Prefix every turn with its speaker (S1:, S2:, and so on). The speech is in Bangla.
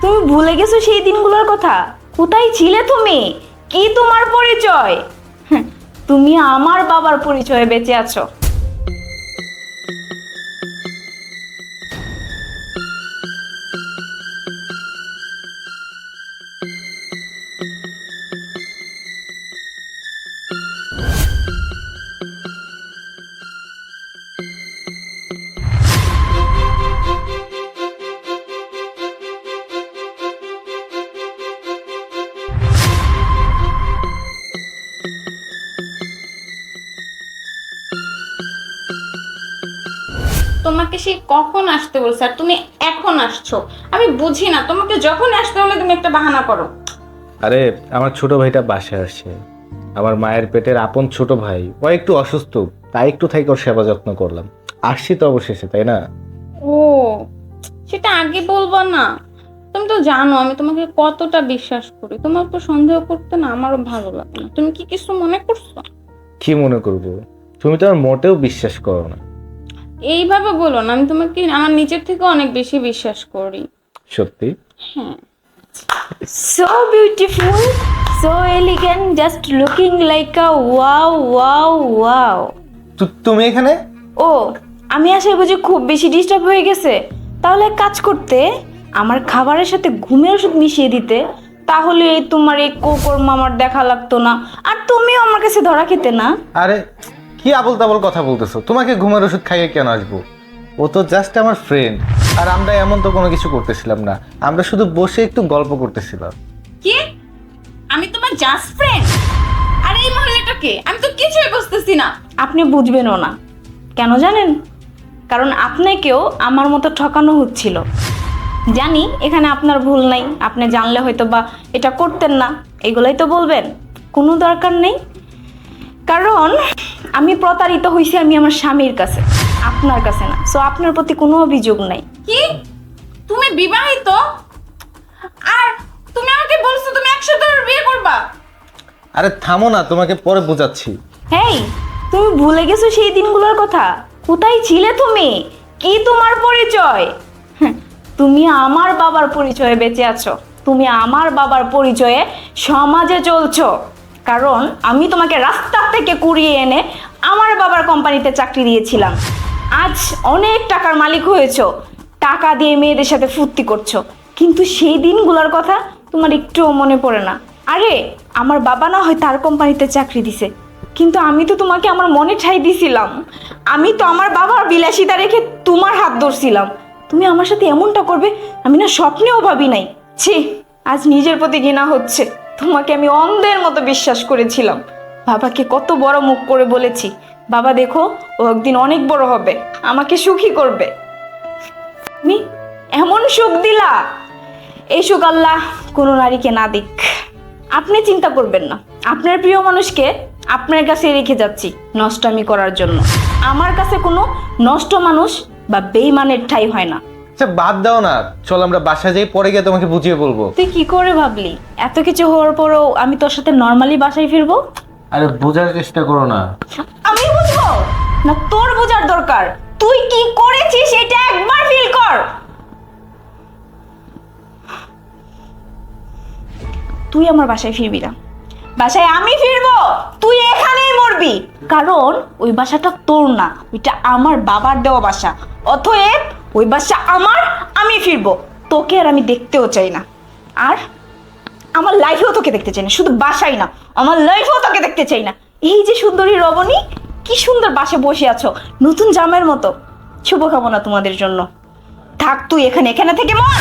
S1: তুমি ভুলে গেছো সেই দিনগুলোর কথা? কোথায় ছিলে তুমি? কি তোমার পরিচয়? তুমি আমার বাবার পরিচয়ে বেঁচে আছো।
S2: তোমাকে সে কখন আসতে বলছে আর তুমি এখন আসছো? আমি বুঝি না, তোমাকে যখন আসতে হলে তুমি একটা বাহানা করো।
S3: আরে আমার ছোট ভাইটা বাসায় আসছে, আমার মায়ের পেটের আপন ছোট ভাই, ও একটু অসুস্থ, তাই একটু থাকি ওর সেবা যত্ন করলাম। আসছি তো অবশেষে, তাই না?
S2: ও, সেটা আগে বলবা না? তুমি তো জানো আমি তোমাকে কতটা বিশ্বাস করি, তোমার তো সন্দেহ করতে না আমারও ভালো লাগে না। তুমি কি কিছু মনে করছো?
S3: কি মনে করবো? তুমি তো আর মোটেও বিশ্বাস করো না।
S2: এইভাবে বলো না, আমি তোমাকে আমার নিজের থেকে অনেক বেশি বিশ্বাস করি।
S3: সত্যি?
S2: হ্যাঁ।
S1: So beautiful, so elegant, just looking like a wow, wow, wow.
S3: তুমি এখানে?
S1: ও, আমি আসলে বুঝি খুব বেশি ডিস্টার্ব হয়ে গেছে। তাহলে এক কাজ করতে, আমার খাবারের সাথে ঘুমের ওষুধ মিশিয়ে দিতে, তাহলে তোমার এই কোকর মামার দেখা লাগতো না, আর তুমিও আমার কাছে ধরা খেতে না।
S3: আরে কি আবল তাবল কথা বলতেছো? তোমাকে ঘুমের ওষুধ খাইয়ে কেন আসবো? ও তো জাস্ট আমার ফ্রেন্ড, আর আমরা এমন তো কোনো কিছু করতেছিলাম না, আমরা শুধু বসে একটু গল্প করতেছিলাম।
S2: কি? আমি তোমার জাস্ট ফ্রেন্ড? আর এই মহিলাটাকে আমি তো কিছুই বুঝতেছি না।
S1: আপনি বুঝবেনও না, কেন জানেন? কারণ আপনাকেও আমার মতো ঠকানো হচ্ছিল। জানি এখানে আপনার ভুল নাই, আপনি জানলে হয়তো বা এটা করতেন না, এগুলাই তো বলবেন। কোনো দরকার নেই, কারণ আমি প্রতারিত হয়েছি আমি আমার স্বামীর কাছে, আপনার কাছে না। সো আপনার প্রতি কোনো অভিযোগ নাই।
S2: কি? তুমি বিবাহিত? আর তুমি আমাকে বলছো তুমি একসাথে বিয়ে করবা?
S3: আরে থামো না, তোমাকে পরে বোঝাচ্ছি।
S1: হেই, তুমি ভুলে গেছো সেই দিনগুলোর কথা? কোথায় ছিলে তুমি? কি তোমার পরিচয়? তুমি আমার বাবার পরিচয়ে বেঁচে আছো, তুমি আমার বাবার পরিচয়ে সমাজে চলছো। কারণ আমি তোমাকে রাস্তা থেকে কুড়িয়ে এনে আমার বাবার কোম্পানিতে চাকরি দিয়েছিলাম। আজ অনেক টাকার মালিক হয়েছো, টাকা দিয়ে মেয়েদের সাথে ফুর্তি করছো, কিন্তু সেই দিনগুলোর কথা তোমার একটুও মনে পড়ে না। আরে আমার বাবা না হয় তার কোম্পানিতে চাকরি দিছে, কিন্তু আমি তো তোমাকে আমার মনে ঠাই দিছিলাম। আমি তো আমার বাবার বিলাসিতা রেখে তোমার হাত ধরছিলাম। তুমি আমার সাথে এমনটা করবে আমি না স্বপ্নেও ভাবি নাই। ছি, আজ নিজের প্রতি ঘৃণা হচ্ছে। তোমাকে আমি অন্ধের মতো বিশ্বাস করেছিলাম। বাবাকে কত বড় মুখ করে বলেছি, বাবা দেখো ও একদিন অনেক বড় হবে, আমাকে সুখী করবে। তুমি এমন সুখ দিলা, এই সুখ আল্লাহ কোনো নারীকে না দিক। আপনি চিন্তা করবেন না, আপনার প্রিয় মানুষকে আপনার কাছে রেখে যাচ্ছি নষ্টামি করার জন্য। আমার কাছে কোনো নষ্ট মানুষ বা বেইমানের ঠাঁই হয় না।
S3: আচ্ছা বাদ দাও না, চল আমরা বাসায় যাই, পরে গিয়ে তোমাকে বুঝিয়ে বলবো।
S1: তুই কি করে ভাবলি এত কিছু হওয়ার পরও আমি তোর সাথে নর্মালি বাসায় ফিরবো?
S3: আরে বোঝার চেষ্টা করো না।
S1: আমি বুঝবো না, তোর বোঝার দরকার। তুই কি করেছিস এটা একবার ফিল কর। তুই আমার বাসায় ফিরবি না, বাসায় আমি ফিরবো, তুই এখানেই মরবি। কারণ ওই বাসাটা তোর না, ওইটা আমার বাবার দেওয়া বাসা। অতএব ওই বাসা আমার, আমি ফিরবো। তোকে আর আমি দেখতেও চাই না, আর আমার লাইফেও তোকে দেখতে চাই না। শুধু বাসাই না, আমার লাইফেও তোকে দেখতে চাই না। এই যে সুন্দরী রবণী, কি সুন্দর বাসে বসে আছো নতুন জামের মতো। শুভকামনা তোমাদের জন্য। থাক তুই এখানে, এখানে থেকে মর।